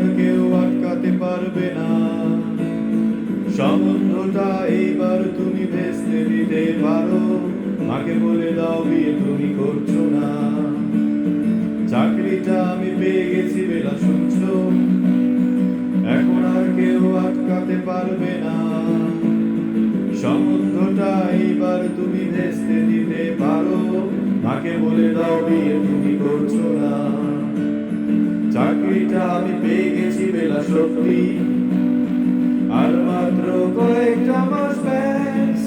আর কেউ আটকাতে পারবে না। সম্বন্ধটা এইবার তুমি ভেস্তে দিতে পারো, মাকে বলে দাও বিয়ে তুমি করছো না। চাকরিটা আমি পেয়ে গেছি বেলা, শুনছো? এখন আর কেউ আটকাতে পারবে না। সম্বন্ধটা এইবার তুমি ভেস্তে দিতে পারো, মাকে বলে দাও বিয়ে তুমি করছো না। চাকরিটা আমি পেয়ে গেছি বেলা, সত্যি আর মাত্র কয়েকটা মাস ব্যাস।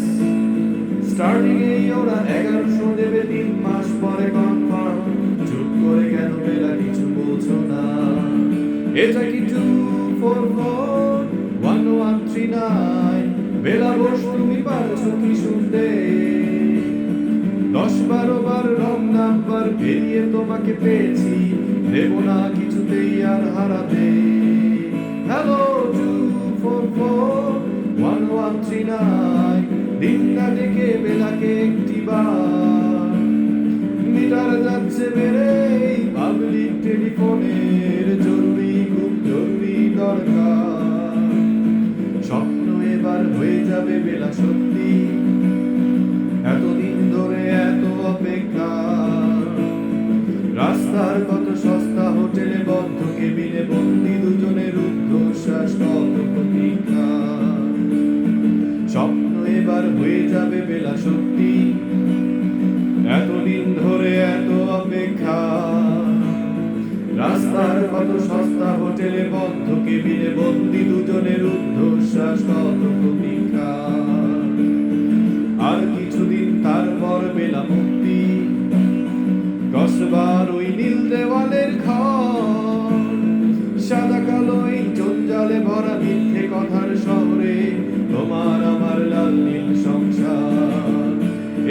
স্টার্টিং এই ওরা 1100 দেবে, 3 মাস পরে কনফার্ম। চুপ করে কেন বেলা কিছু বলছো না? এটা কি 2441139? বেলা বস তুমি পারছো কি শুনতে? 10-12 বার রং নাম্বার পেরিয়ে তোমাকে পেয়েছি, দেব না কিছুতেই আর হারাতে। হ্যালো 2441139, দিনটা ডেকে বেলাকে একটিবার। মিটার যাচ্ছে বেড়ে পাবলিক টেলিফোনের, জরুরি খুব জরুরি দরকার। স্বপ্ন এবার হয়ে যাবে বেলা, সত্যি এতদিন ধরে এত অপেক্ষা। রাস্তার কত সস্তা হোটেলে, বদ্ধ কেবিনে বন্দি দুজনের রুদ্ধশ্বাস, কত প্রতীক্ষা। স্বপ্ন এবার হয়ে যাবে বেলা, সত্যি এতদিন ধরে এত অপেক্ষা। রাস্তার কত সস্তা হোটেলে, বদ্ধ কেবিনে বন্দি দুজনের রুদ্ধশ্বাস, কত প্রতীক্ষা। আর কিছুদিন তারপর বেলা মুক্তি, কসবার ওই নীল দেওয়ালের ঘর। সাদা কালো এই জঞ্জালে ভরা মিথ্যে কথার শহরে, তোমার আমার লাল নীল সংসার।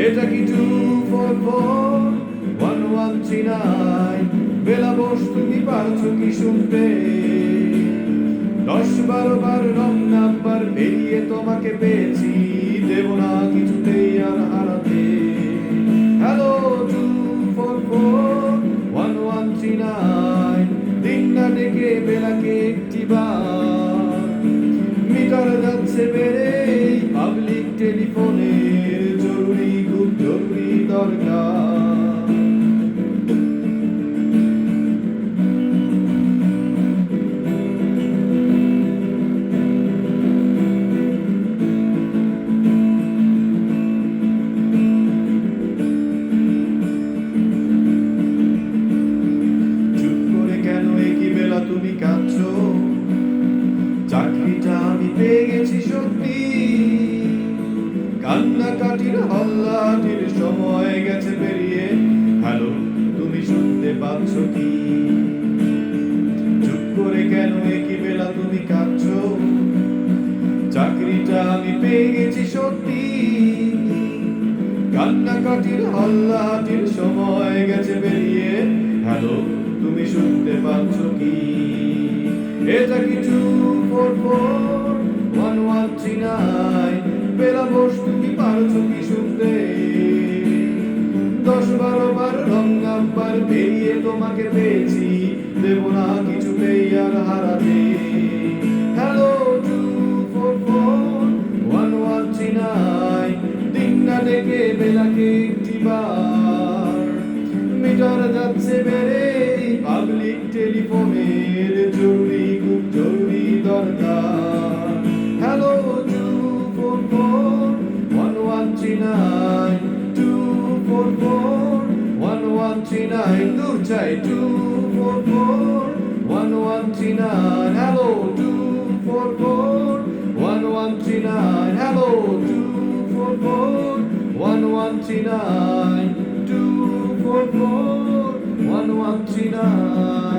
এটা কি 2441139? বেলা বস তুমি পারছো কি শুনতে? 10-12 বার রং নাম্বার পেরিয়ে তোমাকে পেয়েছি, দেব না কিছুতেই আর হারাতে। হ্যালো 2441139, দিনটা ডেকে বেলাকে একটিবার। মিটার যাচ্ছে বেড়ে পাবলিক টেলিফোনের, জরুরি খুব জরুরি দরকার। তুমি কাঁদছো, চাকরিটা আমি পেয়ে গেছি সত্যি। কান্নাকাটির হল্লাটির সময় গেছে পেরিয়ে, হ্যালো তুমি শুনতে পাচ্ছ কি? চুপ করে কেন একই বেলা তুমি কাঁদছো? চাকরিটা আমি পেয়ে গেছি সত্যি। কান্নাকাটির হল্লাটির সময় গেছে পেরিয়ে, হ্যালো তুমি শুনতে পাচ্ছ কি? এটা কি 2441139? বেলা বস তুমি পারছো কি শুনতে? 10-12 বার রং নাম্বার পেরিয়ে তোমাকে পেয়েছি, দেব না কিছুতেই আর হারাতে। হ্যালো 2441139, দিনটা ডেকে বেলাকে একটিবার। মিটার যাচ্ছে বেড়ে পাবলিক টেলিফোনের, জরুরি খুব জরুরি দরকার। হ্যালো 2441139, 2441139, দূর চাই 2441139। Hello 2441139, hello 2441139, 2441139।